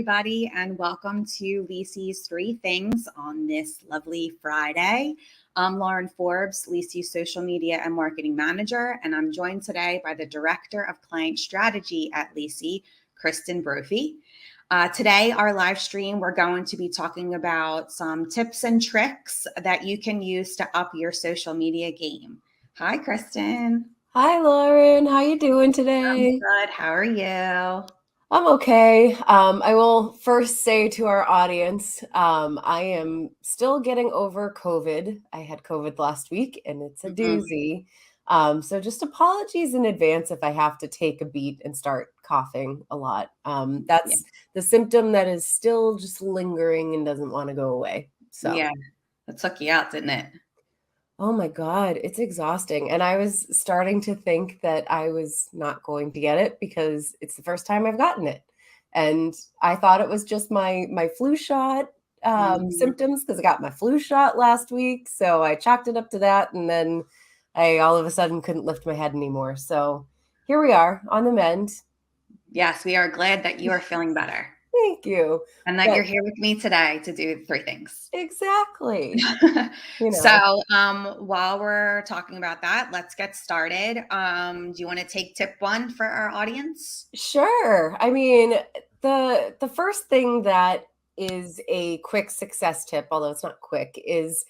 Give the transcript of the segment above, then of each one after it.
everybody, and welcome to Lisi's Three Things on this lovely Friday. I'm Lauren Forbes, Lisi's Social Media and Marketing Manager, and I'm joined today by the Director of Client Strategy at Lisi, Kristen Brophy. Today, our live stream, we're going to be talking about some tips and tricks that you can use to up your social media game. Hi, Kristen. Hi, Lauren. How you doing I'm today? good. How are you? I'm okay. I will first say to our audience, I am still getting over COVID. I had COVID last week, and it's a Mhm. doozy. So just apologies in advance if I have to take a beat and start coughing a lot. Yeah. That's the symptom that is still just lingering and doesn't want to go away. So. Yeah. That took you out, didn't it? Oh my God, it's exhausting. And I was starting to think that I was not going to get it because it's the first time I've gotten it. And I thought it was just my flu shot Mhm. symptoms because I got my flu shot last week. So I chalked it up to that. And then I all of a sudden couldn't lift my head anymore. So here we are on the mend. Yes, we are glad that you are feeling better Thank you. and that But you're here with me today to do three things. exactly, you know. So, while we're talking about that, let's get started. Do you want to take tip one for our audience? Sure. I mean, the first thing that is a quick success tip, although it's not quick, is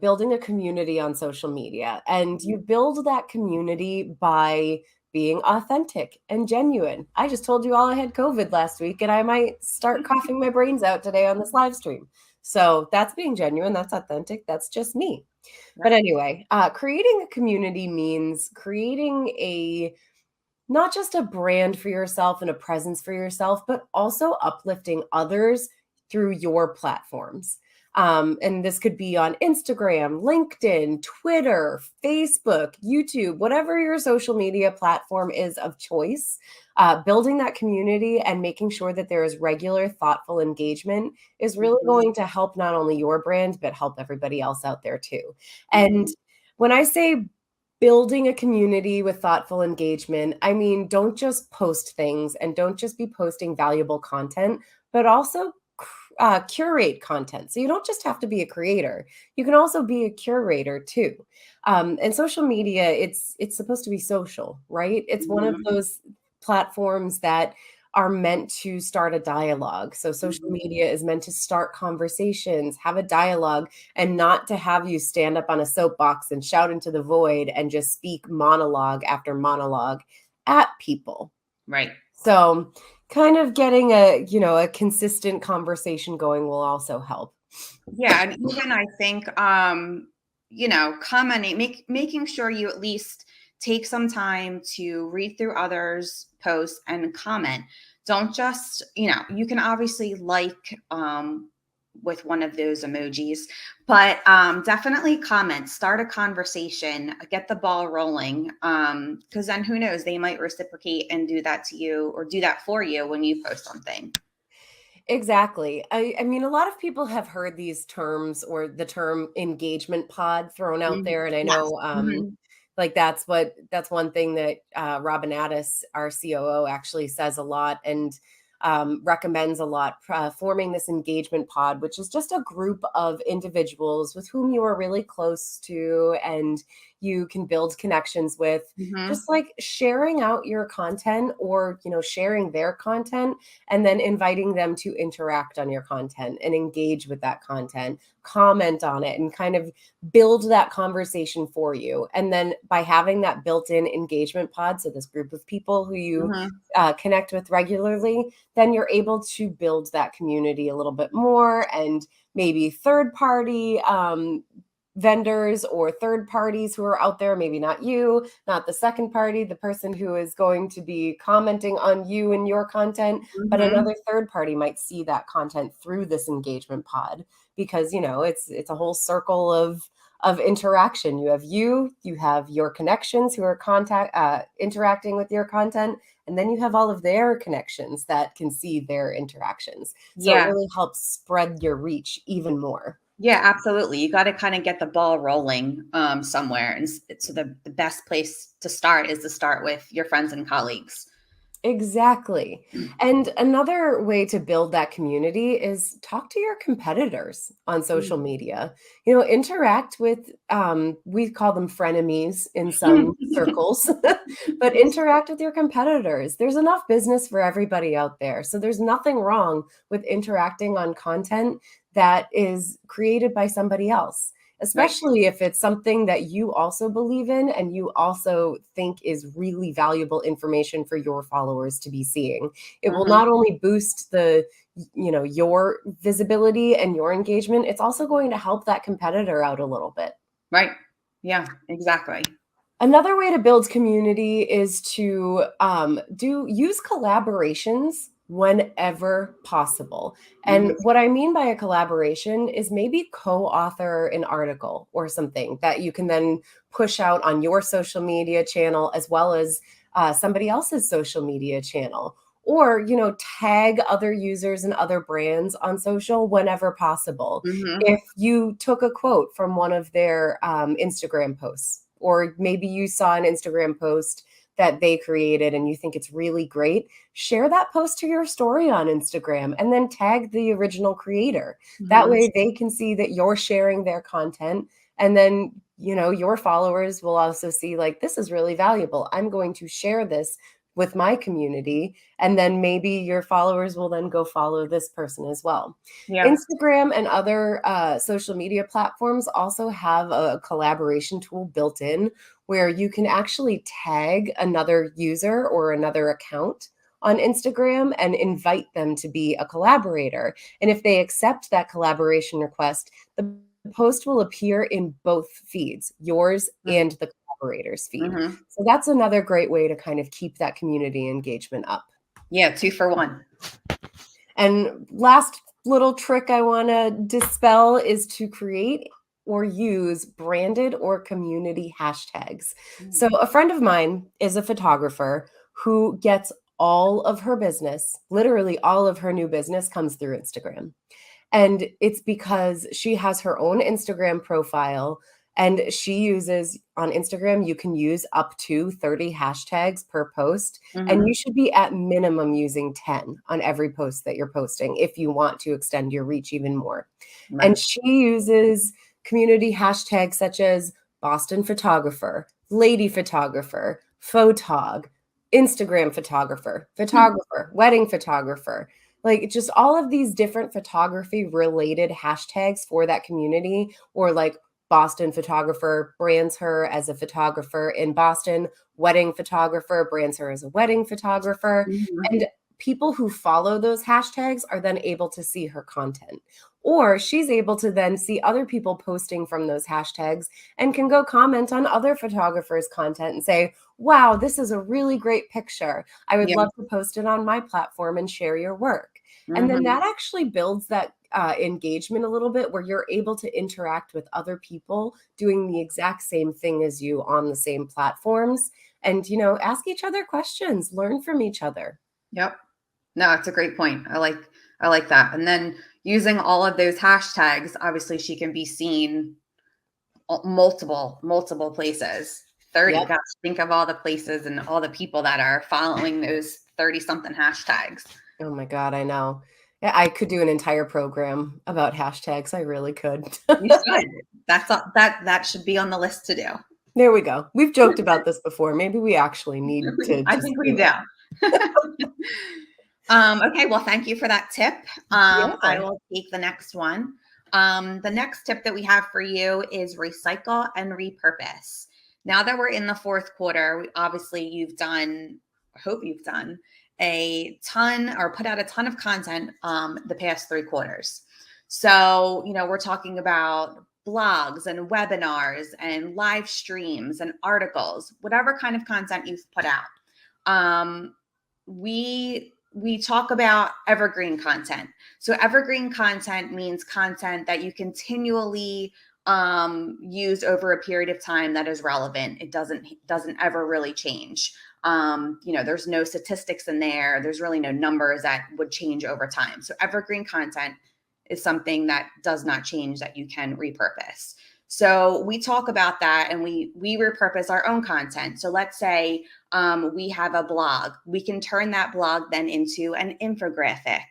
building a community on social media. And you build that community by being authentic and genuine. I just told you all I had COVID last week, and I might start coughing my brains out today on this live stream. So that's being genuine. That's authentic. That's just me. But Right. anyway, creating a community means creating a not just a brand for yourself and a presence for yourself, but also uplifting others through your platforms. And this could be on Instagram, LinkedIn, Twitter, Facebook, YouTube, whatever your social media platform is of choice. Building that community and making sure that there is regular, thoughtful engagement is really Mhm. going to help not only your brand, but help everybody else out there too. And Mhm. when I say building a community with thoughtful engagement, I mean, don't just post things and don't just be posting valuable content, but also curate content. So you don't just have to be a creator; you can also be a curator too. And social media, it's supposed to be social, right? It's one of Mhm. those platforms that are meant to start a dialogue. So social Mhm. media is meant to start conversations, have a dialogue, and not to have you stand up on a soapbox and shout into the void and just speak monologue after monologue at people. Right. So kind of getting a consistent conversation going will also help. Yeah, and even I think, commenting, making sure you at least take some time to read through others' posts and comment. Don't just, you can obviously with one of those emojis, but definitely comment, start a conversation, get the ball rolling. Because then who knows, they might reciprocate and do that to you or do that for you when you post something. Exactly. I mean, a lot of people have heard these terms or the term engagement pod thrown out Mhm. there. And I Yes. know Mhm. like that's one thing that Robin Addis, our COO, actually says a lot and recommends a lot, forming this engagement pod, which is just a group of individuals with whom you are really close to and you can build connections with, Mhm. just like sharing out your content or, sharing their content and then inviting them to interact on your content and engage with that content, comment on it, and kind of build that conversation for you. And then by having that built in engagement pod, so this group of people who you Mhm. connect with regularly, then you're able to build that community a little bit more and maybe third party vendors or third parties who are out there, maybe not you, not the second party, the person who is going to be commenting on you and your content, but Mhm. another third party might see that content through this engagement pod because it's a whole circle of interaction. You have your connections who are interacting with your content, and then you have all of their connections that can see their interactions. So it Yeah. really helps spread your reach even more. Yeah, absolutely. You got to kind of get the ball rolling somewhere. And so the best place to start is to start with your friends and colleagues. Exactly. And another way to build that community is talk to your competitors on social media. Interact with, we call them frenemies in some circles, but interact with your competitors. There's enough business for everybody out there. So there's nothing wrong with interacting on content that is created by somebody else, Right. especially if it's something that you also believe in and you also think is really valuable information for your followers to be seeing. It will Mhm. not only boost your visibility and your engagement, it's also going to help that competitor out a little bit. Right. Yeah, exactly. Another way to build community is to use collaborations whenever possible. And Mhm. what I mean by a collaboration is maybe co-author an article or something that you can then push out on your social media channel as well as somebody else's social media channel. Or, tag other users and other brands on social whenever possible. Mhm. If you took a quote from one of their Instagram posts, or maybe you saw an Instagram post that they created and you think it's really great, share that post to your story on Instagram and then tag the original creator. That Mhm. way they can see that you're sharing their content. And then, your followers will also see, like, this is really valuable. I'm going to share this with my community. And then maybe your followers will then go follow this person as well. Yeah. Instagram and other social media platforms also have a collaboration tool built in where you can actually tag another user or another account on Instagram and invite them to be a collaborator. And if they accept that collaboration request, the post will appear in both feeds, yours and the collaborator's feed. Mhm. So that's another great way to kind of keep that community engagement up. Yeah, 2 for 1. And last little trick I want to dispel is to create or use branded or community hashtags. So, Mm. a friend of mine is a photographer who gets all of her business, literally all of her new business comes through Instagram. And it's because she has her own Instagram profile and she uses on Instagram, you can use up to 30 hashtags per post. And Mhm. you should be at minimum using 10 on every post that you're posting if you want to extend your reach even more. Right. And she uses community hashtags such as Boston photographer, lady photographer, photog, Instagram photographer, Hmm. photographer, wedding photographer, like just all of these different photography related hashtags for that community, or like Boston photographer brands her as a photographer in Boston, wedding photographer brands her as a wedding photographer. Mhm. And people who follow those hashtags are then able to see her content. Or she's able to then see other people posting from those hashtags and can go comment on other photographers' content and say, wow, this is a really great picture. I would Yeah. love to post it on my platform and share your work. And then Mhm. that actually builds that engagement a little bit where you're able to interact with other people doing the exact same thing as you on the same platforms and, ask each other questions, learn from each other. Yep. No, it's a great point. I like that. And then using all of those hashtags, obviously she can be seen multiple places. 30. Yep. Gosh, think of all the places and all the people that are following those 30 something hashtags. Oh my God, I know. Yeah, I could do an entire program about hashtags. I really could. You should. That should be on the list to do. There we go. We've joked about this before. Maybe we actually need to I just think we do do. it. Okay, well, thank you for that tip. I Yeah. will take the next one. The next tip that we have for you is recycle and repurpose. Now that we're in the fourth quarter, obviously I hope you've done a ton or put out a ton of content the past 3 quarters. So, we're talking about blogs and webinars and live streams and articles, whatever kind of content you've put out. We talk about evergreen content. So evergreen content means content that you continually use over a period of time that is relevant. It doesn't ever really change. There's no statistics in there. There's really no numbers that would change over time. So evergreen content is something that does not change that you can repurpose. So we talk about that, and we repurpose our own content. So let's say we have a blog. We can turn that blog then into an infographic.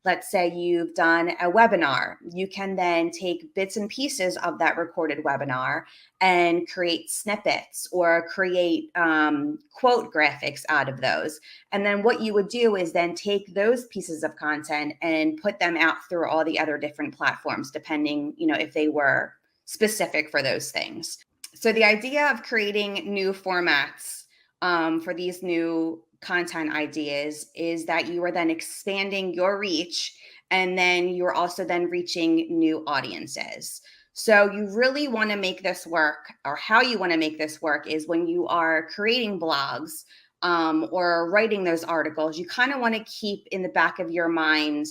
Let's say you've done a webinar. You can then take bits and pieces of that recorded webinar and create snippets or create quote graphics out of those. And then what you would do is then take those pieces of content and put them out through all the other different platforms, depending, if they were specific for those things. So the idea of creating new formats for these new content ideas is that you are then expanding your reach, and then you're also then reaching new audiences. So you really want to make this work, or how you want to make this work is when you are creating blogs or writing those articles, you kind of want to keep in the back of your mind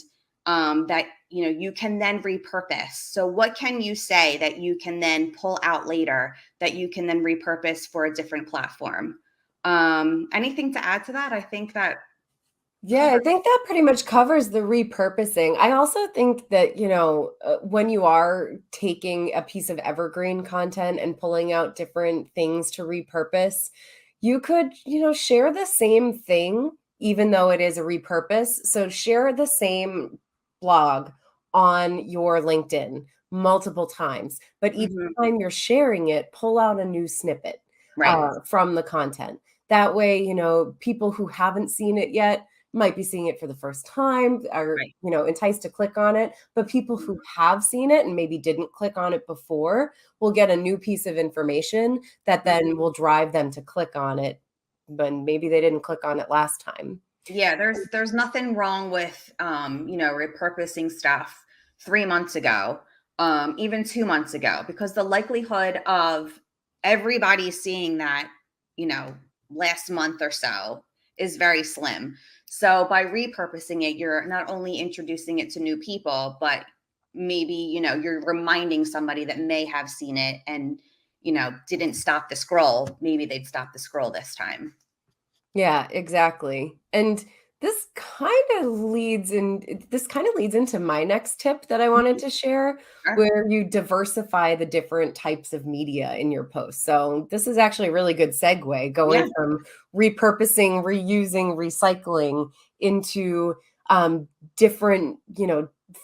that you can then repurpose. So what can you say that you can then pull out later that you can then repurpose for a different platform? Anything to add to that? I think that Yeah, I think that pretty much covers the repurposing. I also think that, when you are taking a piece of evergreen content and pulling out different things to repurpose, you could, share the same thing, even though it is a repurpose. So share the same blog on your LinkedIn multiple times, but each time you're sharing it, pull out a new snippet right. From the content. That way, people who haven't seen it yet might be seeing it for the first time, are Right. enticed to click on it, but people who have seen it and maybe didn't click on it before will get a new piece of information that then will drive them to click on it, but maybe they didn't click on it last time. Yeah, there's nothing wrong with repurposing stuff 3 months ago, even 2 months ago, because the likelihood of everybody seeing that, last month or so is very slim. So by repurposing it, you're not only introducing it to new people, but maybe, you're reminding somebody that may have seen it and, didn't stop the scroll. Maybe they'd stop the scroll this time. Yeah, exactly. And this kind of leads into my next tip that I wanted to share, Sure. where you diversify the different types of media in your posts. So this is actually a really good segue, Yeah. going from repurposing, reusing, recycling into different,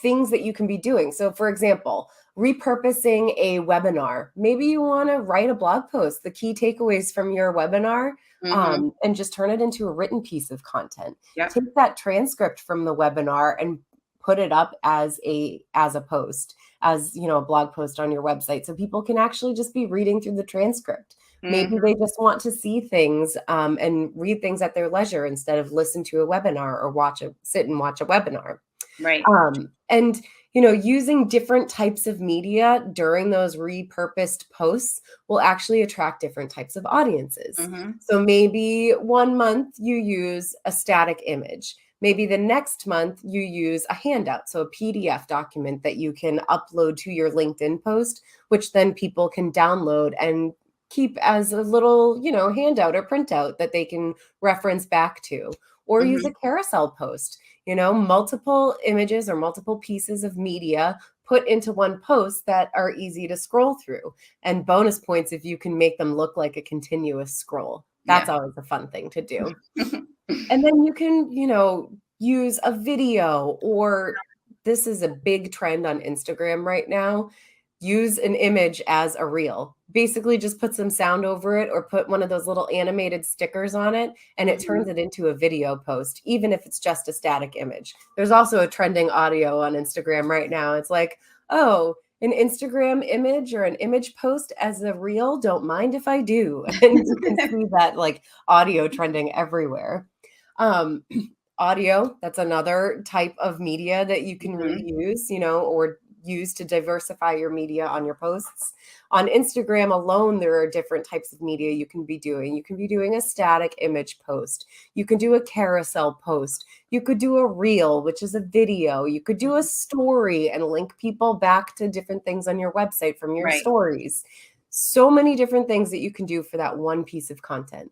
things that you can be doing. So for example, repurposing a webinar. Maybe you want to write a blog post, the key takeaways from your webinar, and just turn it into a written piece of content. Yep. Take that transcript from the webinar and put it up as a post, as a blog post on your website, so people can actually just be reading through the transcript. Maybe they just want to see things and read things at their leisure instead of listen to a webinar or sit and watch a webinar. Right. And using different types of media during those repurposed posts will actually attract different types of audiences. So maybe 1 month you use a static image. Maybe the next month you use a handout, so a PDF document that you can upload to your LinkedIn post, which then people can download and keep as a little, handout or printout that they can reference back to, or use a carousel post. Multiple images or multiple pieces of media put into one post that are easy to scroll through. And bonus points if you can make them look like a continuous scroll. That's always a fun thing to do. And then you can, use a video, or this is a big trend on Instagram right now. Use an image as a reel. Basically just put some sound over it or put one of those little animated stickers on it, and it turns it into a video post, even if it's just a static image. There's also a trending audio on Instagram right now. It's like, oh, an Instagram image or an image post as a reel, don't mind if I do. And you can see that audio trending everywhere. Audio, that's another type of media that you can reuse, or use to diversify your media on your posts. On Instagram alone, there are different types of media you can be doing. You can be doing a static image post. You can do a carousel post. You could do a reel, which is a video. You could do a story and link people back to different things on your website from your stories. So many different things that you can do for that one piece of content.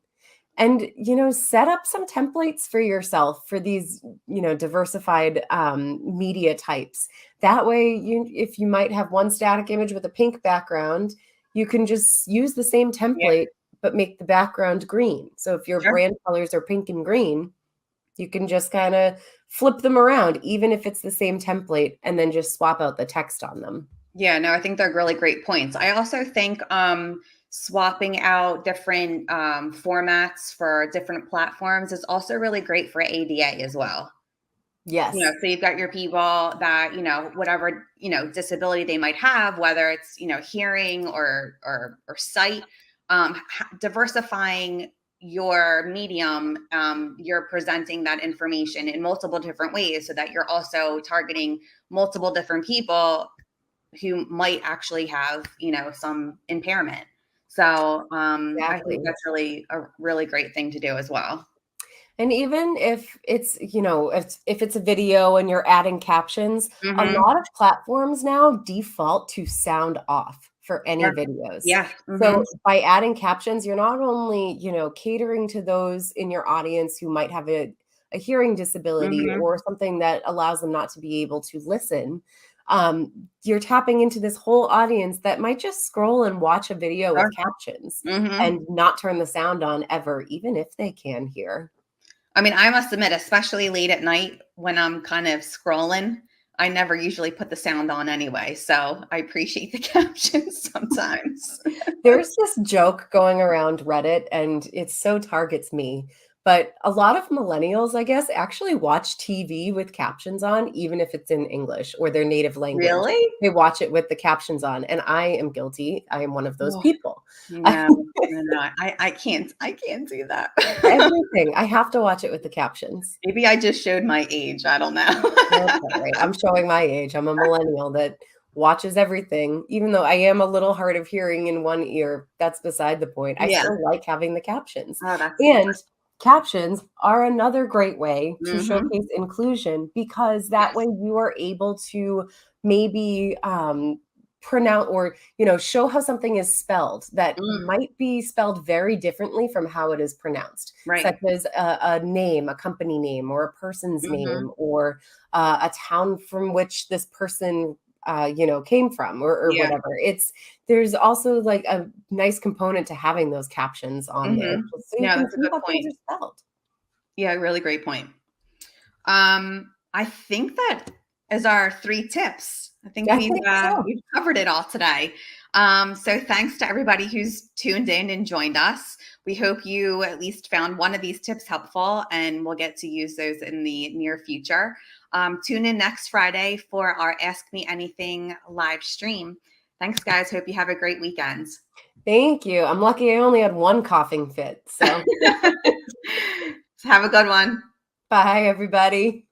And, set up some templates for yourself for these, diversified media types. That way, if you might have one static image with a pink background, you can just use the same Yeah, template, but make the background green. So if your sure. brand colors are pink and green, you can just kind of flip them around, even if it's the same template, and then just swap out the text on them. Yeah, no, I think they're really great points. I also think swapping out different formats for different platforms is also really great for ADA as well. Yes. So you've got your people that, whatever, disability they might have, whether it's, hearing or sight, diversifying your medium, you're presenting that information in multiple different ways so that you're also targeting multiple different people who might actually have, some impairment. So I Exactly. think that's really a really great thing to do as well. And even if it's, if it's a video and you're adding captions, a Mm-hmm. lot of platforms now default to sound off for any Sure. videos. Yeah. Mm-hmm. So by adding captions, you're not only, catering to those in your audience who might have a hearing disability Mm-hmm. or something that allows them not to be able to listen. You're tapping into this whole audience that might just scroll and watch a video Sure. with captions Mm-hmm. and not turn the sound on ever, even if they can hear. I mean, I must admit, especially late at night when I'm kind of scrolling, I never usually put the sound on anyway. So I appreciate the captions sometimes. There's this joke going around Reddit, and it so targets me. But a lot of millennials, I guess, actually watch TV with captions on, even if it's in English or their native language. Really? They watch it with the captions on, and I am guilty. I am one of those Oh, people. no, no, I can't do that. Everything, I have to watch it with the captions. Maybe I just showed my age. I don't know. That's all right. I'm showing my age. I'm a millennial that watches everything, even though I am a little hard of hearing in one ear. That's beside the point. I Yeah. still like having the captions. Oh, that's And captions are another great way to mm-hmm. showcase inclusion because that way Yes. you are able to maybe pronounce or show how something is spelled that Mm, might be spelled very differently from how it is pronounced, such right. as a name, a company name, or a person's Mm-hmm. name, or a town from which this person came from, or Yeah. whatever. There's also like a nice component to having those captions on there Mm-hmm. just so you Yeah, can that's a see good how things point. are spelled. Yeah, really great point. I think that is our 3 tips. I think I we've think so. we've covered it all today. So thanks to everybody who's tuned in and joined us. We hope you at least found one of these tips helpful, and we'll get to use those in the near future. Tune in next Friday for our Ask Me Anything live stream. Thanks, guys. Hope you have a great weekend. Thank you. I'm lucky I only had one coughing fit. So Have a good one. bye, everybody.